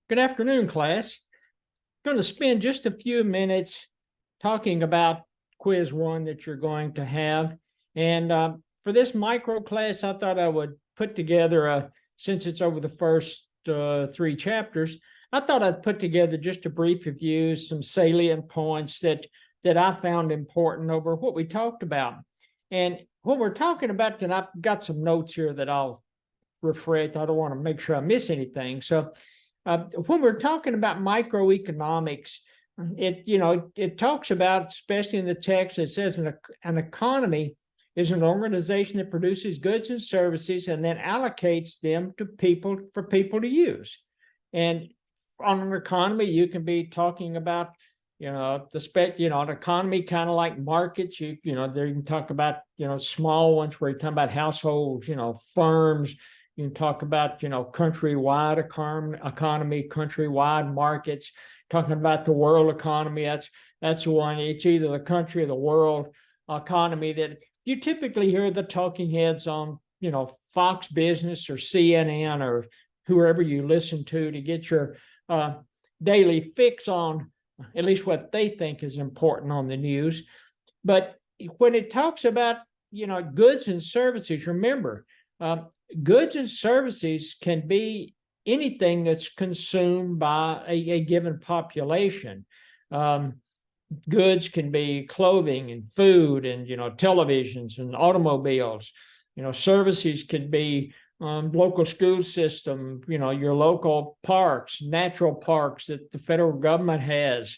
Good afternoon, class. I'm going to spend just a few minutes talking about quiz one that you're going to have. And for this micro class, I thought I would put together, since it's over the first three chapters, I thought I'd put together just a brief review, some salient points that I found important over what we talked about. And what we're talking about, and I've got some notes here that I'll refresh. I don't want to make sure I miss anything. So when we're talking about microeconomics, it talks about, especially in the text, it says an economy is an organization that produces goods and services and then allocates them to people for people to use. And on an economy, you can be talking about, an economy kind of like markets. There you can talk about, small ones where you talk about households, firms. You can talk about, countrywide economy, countrywide markets. Talking about the world economy, that's one. It's either the country or the world economy that you typically hear the talking heads on, Fox Business or CNN or whoever you listen to get your daily fix on at least what they think is important on the news. But when it talks about, goods and services, remember, goods and services can be anything that's consumed by a given population. Goods can be clothing and food and, televisions and automobiles. Services can be local school system, your local parks, natural parks that the federal government has.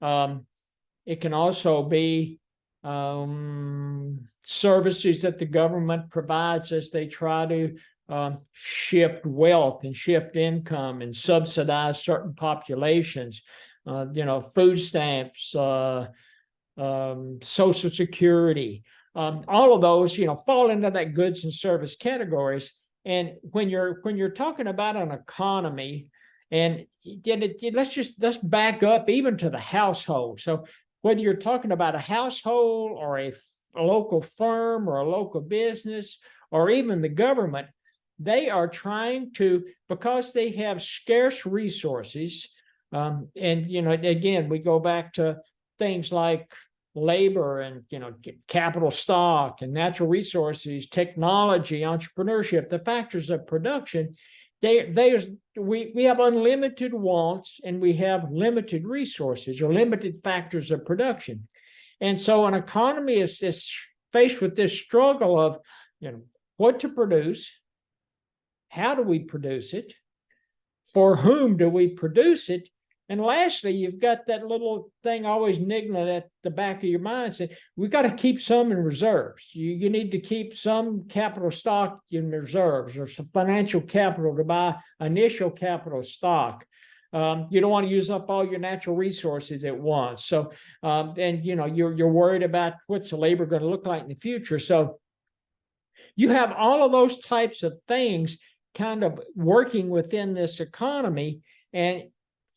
It can also be services that the government provides as they try to shift wealth and shift income and subsidize certain populations. Food stamps, Social Security, all of those, fall into that goods and service categories. And when you're talking about an economy, and let's back up even to the household. So whether you're talking about a household or a local firm or a local business or even the government, they are trying to, because they have scarce resources, and again, we go back to things like labor and capital stock and natural resources, technology, entrepreneurship, the factors of production. We have unlimited wants and we have limited resources or limited factors of production. And so an economy is faced with this struggle of, what to produce, how do we produce it, for whom do we produce it, and lastly, you've got that little thing always niggling at the back of your mind saying, we've got to keep some in reserves. You need to keep some capital stock in reserves or some financial capital to buy initial capital stock. You don't want to use up all your natural resources at once. So, and you're worried about what's the labor going to look like in the future. So you have all of those types of things kind of working within this economy. And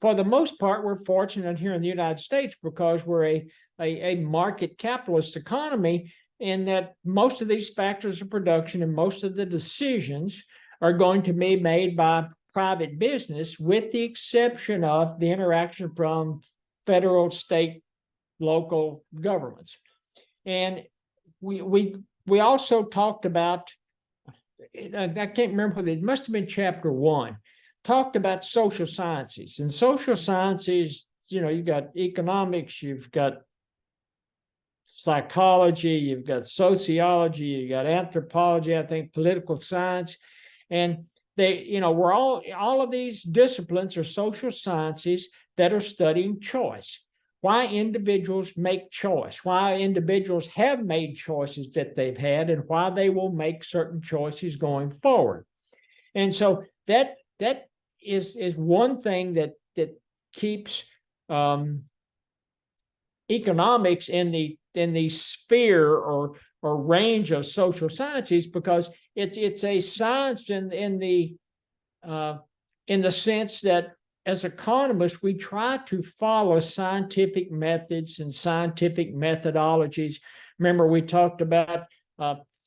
for the most part, we're fortunate here in the United States because we're a market capitalist economy, in that most of these factors of production and most of the decisions are going to be made by private business, with the exception of the interaction from federal, state, local governments. And we also talked about, I can't remember whether it must have been chapter 1, talked about social sciences. And social sciences, you've got economics, you've got psychology, you've got sociology, you've got anthropology, I think political science. And they, we're all of these disciplines are social sciences that are studying choice. Why individuals make choice, why individuals have made choices that they've had, and why they will make certain choices going forward. And so that is one thing that keeps economics in the sphere or range of social sciences, because it's a science in the sense that as economists we try to follow scientific methods and scientific methodologies. Remember, we talked about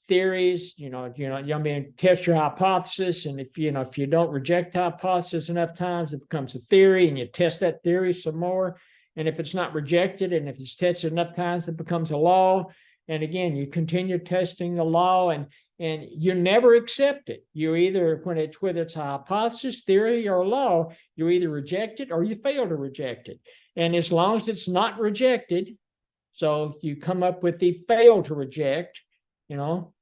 theories, I mean, test your hypothesis. And if you don't reject the hypothesis enough times, it becomes a theory, and you test that theory some more. And if it's not rejected, and if it's tested enough times, it becomes a law. And again, you continue testing the law, and you never accept it. You either, whether it's a hypothesis, theory, or law, you either reject it or you fail to reject it. And as long as it's not rejected, so you come up with the fail to reject,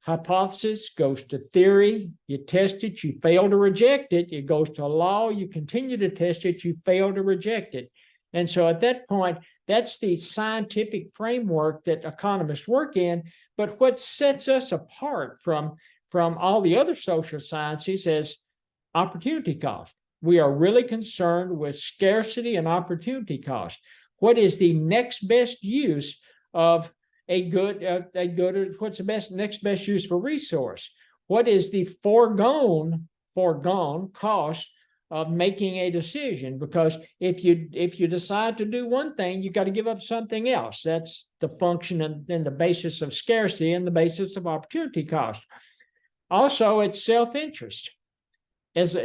hypothesis goes to theory, you test it, you fail to reject it, it goes to law, you continue to test it, you fail to reject it. And so at that point, that's the scientific framework that economists work in. But what sets us apart from all the other social sciences is opportunity cost. We are really concerned with scarcity and opportunity cost. What is the next best use of a good, what's the next best use for resource? What is the foregone cost of making a decision? Because if you decide to do one thing, you got to give up something else. That's the function and the basis of scarcity and the basis of opportunity cost. Also, it's self-interest. As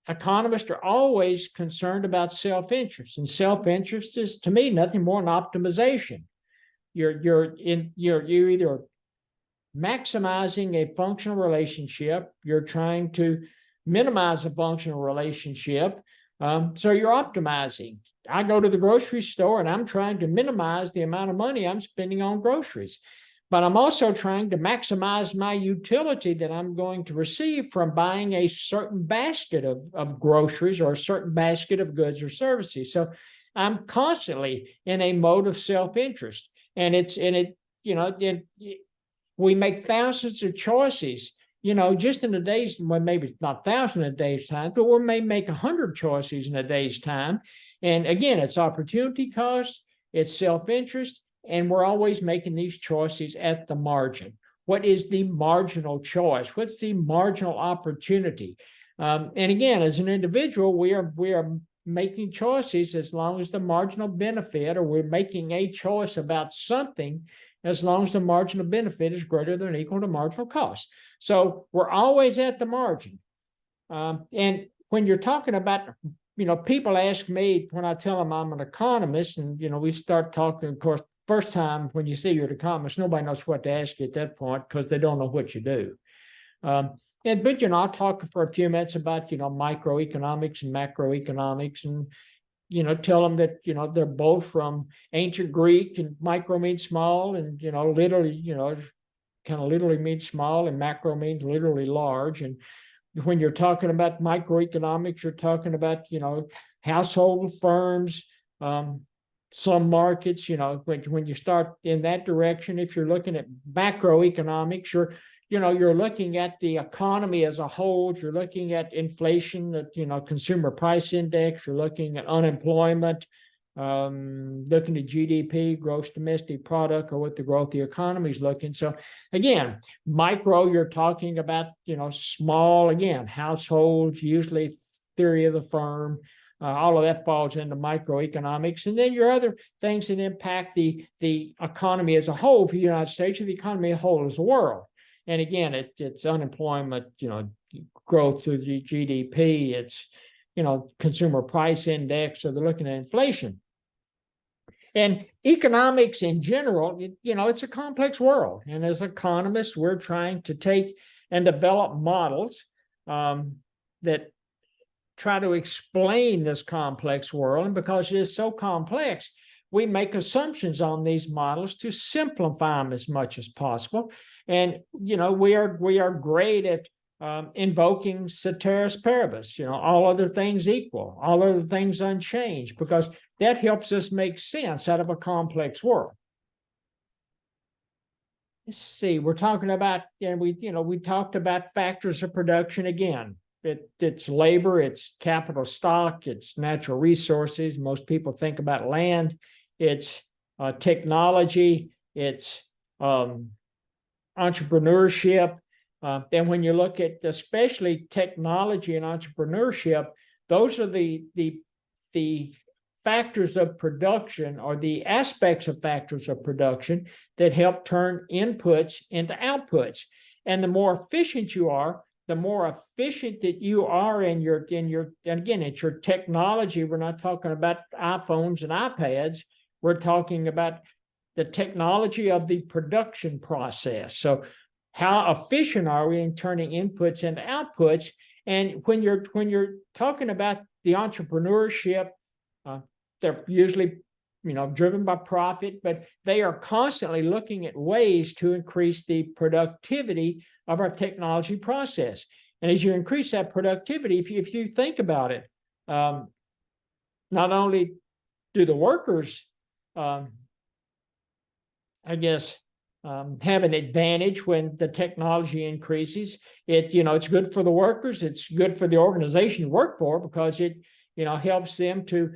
economists are always concerned about self-interest, and self-interest is, to me, nothing more than optimization. You're either maximizing a functional relationship, you're trying to minimize a functional relationship, so you're optimizing. I go to the grocery store and I'm trying to minimize the amount of money I'm spending on groceries, but I'm also trying to maximize my utility that I'm going to receive from buying a certain basket of groceries or a certain basket of goods or services. So I'm constantly in a mode of self-interest, and we make thousands of choices. Just in a day's, well, maybe not thousands in a day's time, but we may make 100 choices in a day's time. And again, it's opportunity cost, it's self-interest, and we're always making these choices at the margin. What is the marginal choice? What's the marginal opportunity? And again, as an individual, we are making choices as long as the marginal benefit, or we're making a choice about something as long as the marginal benefit is greater than or equal to marginal cost. So we're always at the margin. And when you're talking about, people ask me when I tell them I'm an economist, and, we start talking, of course, first time when you say you're an economist, nobody knows what to ask you at that point because they don't know what you do. But I'll talk for a few minutes about, microeconomics and macroeconomics, and, tell them that, they're both from ancient Greek, and micro means small, and, literally, kind of literally means small, and macro means literally large. And when you're talking about microeconomics, you're talking about, household firms, some markets, when you start in that direction. If you're looking at macroeconomics, you're looking at the economy as a whole. You're looking at inflation, consumer price index. You're looking at unemployment, looking at GDP, gross domestic product, or what the growth of the economy is looking. So again, micro, you're talking about, small, again, households, usually theory of the firm. All of that falls into microeconomics. And then your other things that impact the economy as a whole for the United States, or the economy as a whole as a world. And again, it's unemployment, growth through the GDP, it's, consumer price index, so they're looking at inflation. And economics in general, it's a complex world. And as economists, we're trying to take and develop models that try to explain this complex world. And because it is so complex, we make assumptions on these models to simplify them as much as possible. And, we are great at invoking ceteris paribus, all other things equal, all other things unchanged, because that helps us make sense out of a complex world. Let's see, we're talking about, and we talked about factors of production again. It's labor, it's capital stock, it's natural resources. Most people think about land. It's technology, it's entrepreneurship. And when you look at especially technology and entrepreneurship, those are the factors of production or the aspects of factors of production that help turn inputs into outputs. And the more efficient you are, the more efficient that you are in your, and again, it's your technology. We're not talking about iPhones and iPads. We're talking about the technology of the production process. So how efficient are we in turning inputs into outputs? And when you're talking about the entrepreneurship, they're usually driven by profit, but they are constantly looking at ways to increase the productivity of our technology process. And as you increase that productivity, if you think about it, not only do the workers, have an advantage when the technology increases. It's good for the workers. It's good for the organization you work for, because it helps them to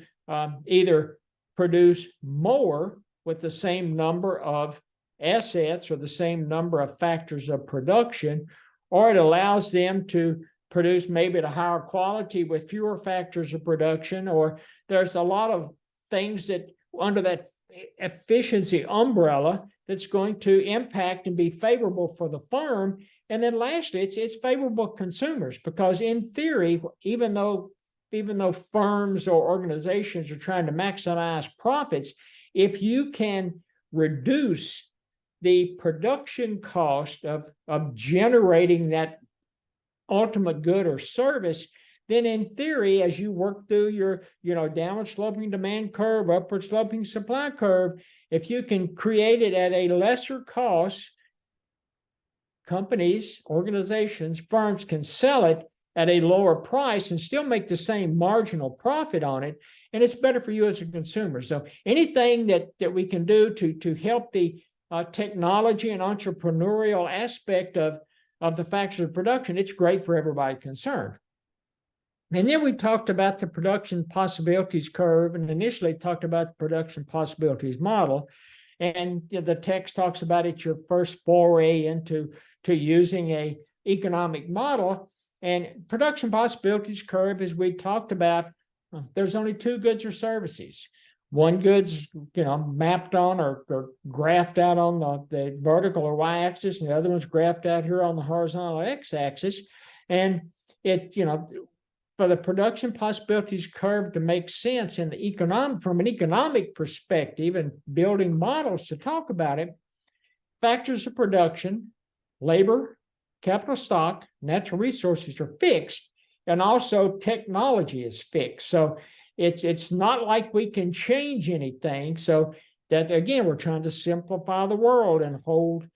either produce more with the same number of assets or the same number of factors of production, or it allows them to produce maybe at a higher quality with fewer factors of production. Or there's a lot of things that under that efficiency umbrella that's going to impact and be favorable for the firm. And then lastly, it's favorable consumers, because in theory, even though firms or organizations are trying to maximize profits, if you can reduce the production cost of generating that ultimate good or service, then in theory, as you work through your downward sloping demand curve, upward sloping supply curve, if you can create it at a lesser cost, companies, organizations, firms can sell it at a lower price and still make the same marginal profit on it. And it's better for you as a consumer. So anything that we can do to help the technology and entrepreneurial aspect of the factors of production, it's great for everybody concerned. And then we talked about the production possibilities curve, and initially talked about the production possibilities model. And the text talks about it's your first foray into using a economic model. And production possibilities curve, as we talked about, there's only two goods or services. One good's mapped on or graphed out on the vertical or y-axis, and the other one's graphed out here on the horizontal x-axis. And for the production possibilities curve to make sense in the from an economic perspective and building models to talk about it, factors of production, labor, capital stock, natural resources are fixed, and also technology is fixed. So it's not like we can change anything. So that, again, we're trying to simplify the world and hold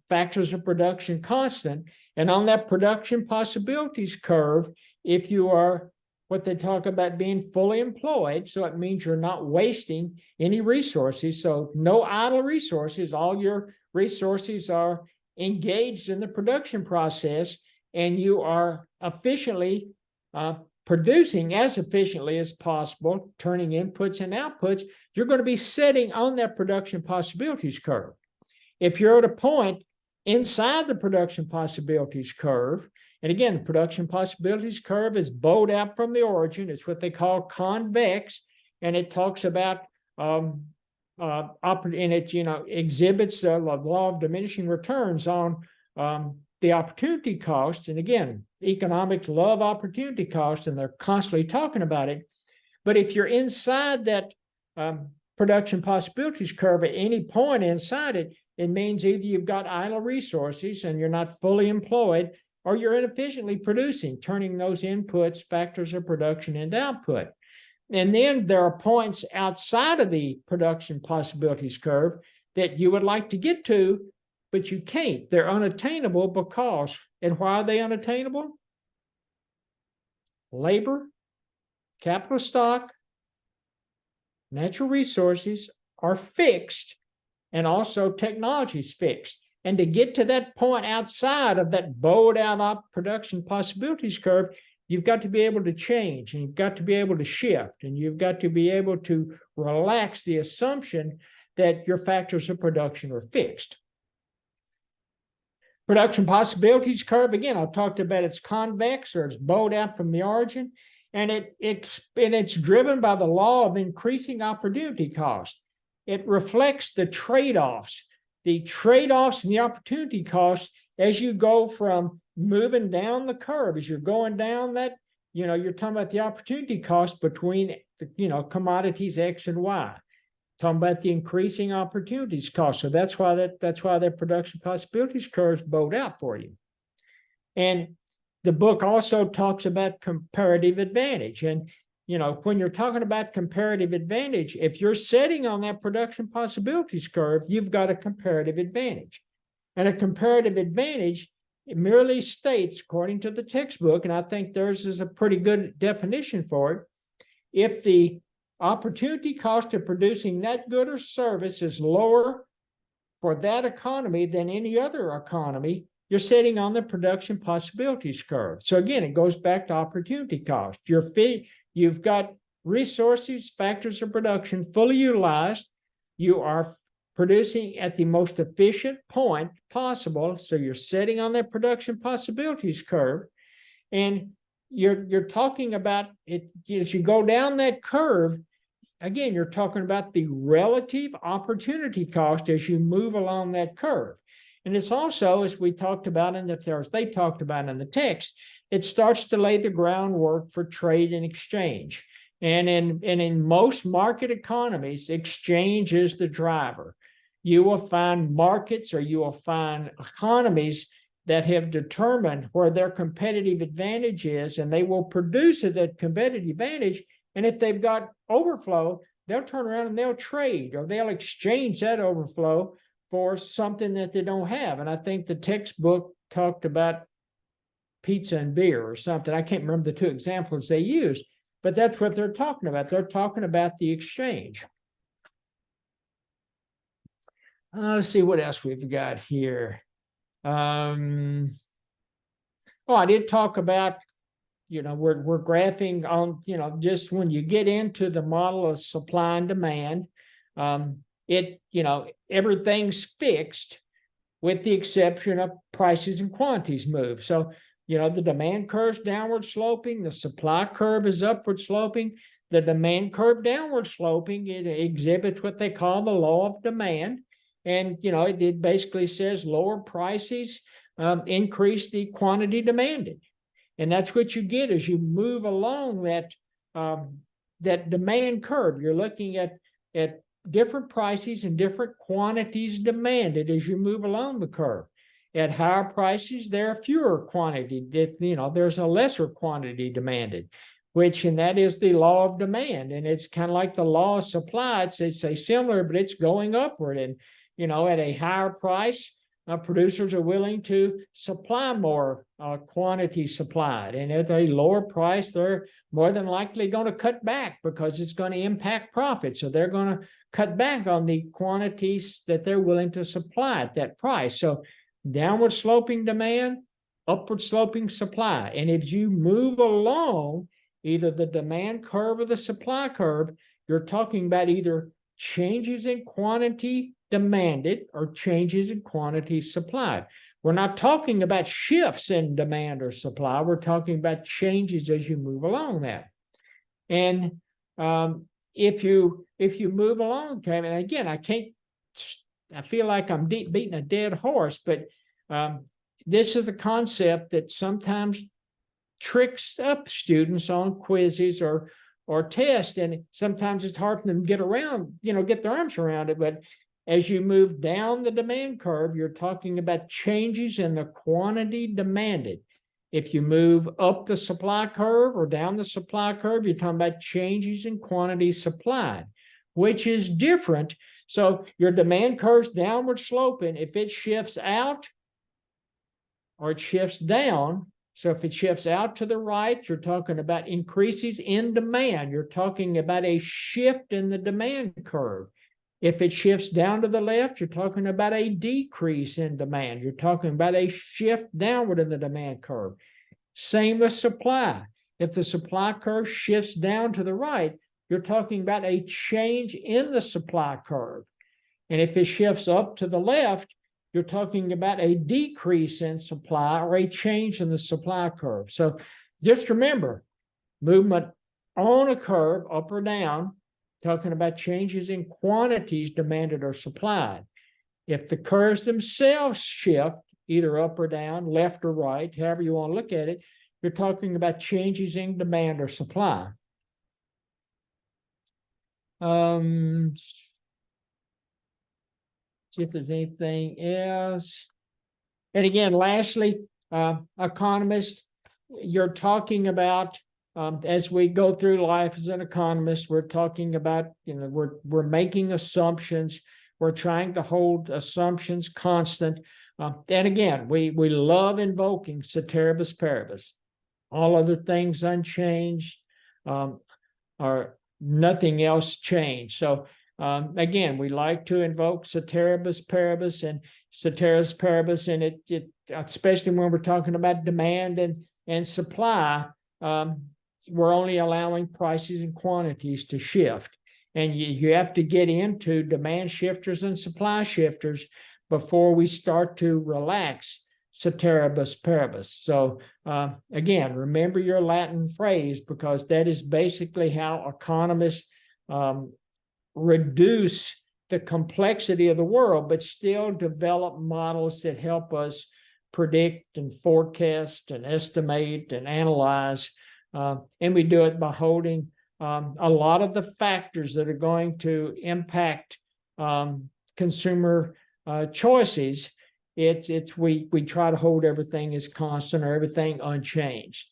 factors of production constant. And on that production possibilities curve, if you are what they talk about being fully employed, so it means you're not wasting any resources. So no idle resources, all your resources are engaged in the production process, and you are efficiently producing as efficiently as possible, turning inputs and outputs, you're going to be sitting on that production possibilities curve. If you're at a point inside the production possibilities curve, and again, the production possibilities curve is bowed out from the origin. It's what they call convex, and it talks about and it exhibits the law of diminishing returns on the opportunity cost. And again, economics love opportunity cost, and they're constantly talking about it. But if you're inside that production possibilities curve at any point inside it, it means either you've got idle resources and you're not fully employed, or you're inefficiently producing, turning those inputs, factors of production, into output. And then there are points outside of the production possibilities curve that you would like to get to, but you can't. They're unattainable because, and why are they unattainable? Labor, capital stock, natural resources are fixed, and also technology is fixed. And to get to that point outside of that bowed out production possibilities curve, you've got to be able to change, and you've got to be able to shift, and you've got to be able to relax the assumption that your factors of production are fixed. Production possibilities curve, again, I talked about it's convex, or it's bowed out from the origin. And it's driven by the law of increasing opportunity cost. It reflects the trade-offs and the opportunity cost as you go from moving down the curve, as you're going down that, you're talking about the opportunity cost between the, commodities X and Y. Talking about the increasing opportunities cost. So that's why that production possibilities curves bowed out for you. And the book also talks about comparative advantage. And, when you're talking about comparative advantage, if you're sitting on that production possibilities curve, you've got a comparative advantage. And a comparative advantage, it merely states, according to the textbook, and I think theirs is a pretty good definition for it, if the opportunity cost of producing that good or service is lower for that economy than any other economy, you're sitting on the production possibilities curve. So again, it goes back to opportunity cost. You've got resources, factors of production fully utilized. You are producing at the most efficient point possible. So you're sitting on that production possibilities curve. And you're talking about it as you go down that curve. Again, you're talking about the relative opportunity cost as you move along that curve. And it's also, as we talked about they talked about in the text, it starts to lay the groundwork for trade and exchange. And in most market economies, exchange is the driver. You will find markets, or you will find economies that have determined where their competitive advantage is, and they will produce at that competitive advantage. And if they've got overflow, they'll turn around and they'll trade, or they'll exchange that overflow for something that they don't have. And I think the textbook talked about pizza and beer or something. I can't remember the two examples they used, but that's what they're talking about. They're talking about the exchange. Let's see what else we've got here. I did talk about, we're graphing on, just when you get into the model of supply and demand, everything's fixed with the exception of prices and quantities move. So, the demand curve's downward sloping, the supply curve is upward sloping. The demand curve downward sloping, it exhibits what they call the law of demand. And, it basically says lower prices increase the quantity demanded. And that's what you get as you move along that demand curve. You're looking at different prices and different quantities demanded as you move along the curve. At higher prices, there are fewer quantity. There's a lesser quantity demanded, and that is the law of demand. And it's kind of like the law of supply. It's a similar, but it's going upward. And, at a higher price, producers are willing to supply more quantity supplied. And at a lower price, they're more than likely going to cut back because it's going to impact profit. So they're going to cut back on the quantities that they're willing to supply at that price. So downward sloping demand, upward sloping supply. And if you move along either the demand curve or the supply curve, you're talking about either changes in quantity demanded or changes in quantity supplied. We're not talking about shifts in demand or supply. We're talking about changes as you move along that. And if you move along, and again, I feel like I'm beating a dead horse, but this is the concept that sometimes tricks up students on quizzes or tests, and sometimes it's hard for them to get their arms around it. But as you move down the demand curve, you're talking about changes in the quantity demanded. If you move up the supply curve or down the supply curve, you're talking about changes in quantity supplied, which is different. So your demand curve's downward sloping. If it shifts out or it shifts down, so if it shifts out to the right, you're talking about increases in demand. You're talking about a shift in the demand curve. If it shifts down to the left, you're talking about a decrease in demand. You're talking about a shift downward in the demand curve. Same with supply. If the supply curve shifts down to the right, you're talking about a change in the supply curve. And if it shifts up to the left, you're talking about a decrease in supply or a change in the supply curve. So just remember, movement on a curve, up or down, talking about changes in quantities demanded or supplied. If the curves themselves shift, either up or down, left or right, however you want to look at it, you're talking about changes in demand or supply. See if there's anything else. And again, lastly, economists, you're talking about, as we go through life as an economist, we're talking about, we're making assumptions. We're trying to hold assumptions constant. And again, we love invoking ceteris paribus. All other things unchanged, or nothing else changed. So again, we like to invoke ceteris paribus, and it especially when we're talking about demand and supply, we're only allowing prices and quantities to shift. And you have to get into demand shifters and supply shifters before we start to relax ceteris paribus. So again, remember your Latin phrase, because that is basically how economists reduce the complexity of the world, but still develop models that help us predict and forecast and estimate and analyze. And we do it by holding a lot of the factors that are going to impact consumer choices. We try to hold everything as constant or everything unchanged.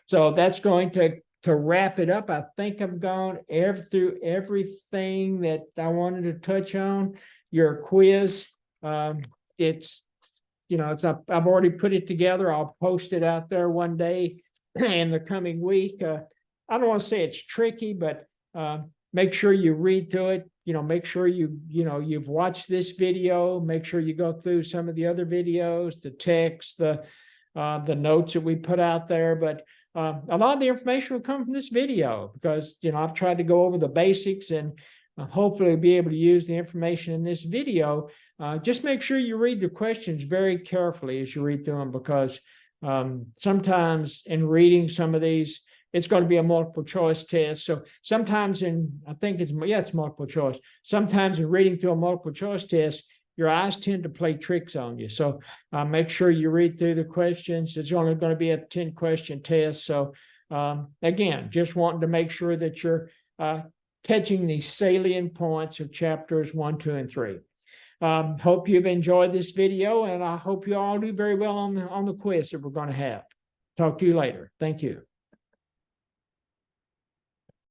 So that's going to wrap it up. I think I've gone through everything that I wanted to touch on. Your quiz, it's I've already put it together. I'll post it out there one day in the coming week. I don't want to say it's tricky, but make sure you read through it. Make sure you've watched this video. Make sure you go through some of the other videos, the text, the notes that we put out there. But a lot of the information will come from this video, because I've tried to go over the basics and hopefully be able to use the information in this video. Just make sure you read the questions very carefully as you read through them, because sometimes in reading some of these, it's going to be a multiple choice test. So sometimes it's multiple choice. Sometimes in reading through a multiple choice test, your eyes tend to play tricks on you. So make sure you read through the questions. It's only going to be a 10-question test. So again, just wanting to make sure that you're catching the salient points of chapters 1, 2, and 3. Hope you've enjoyed this video, and I hope you all do very well on the quiz that we're going to have. Talk to you later. Thank you.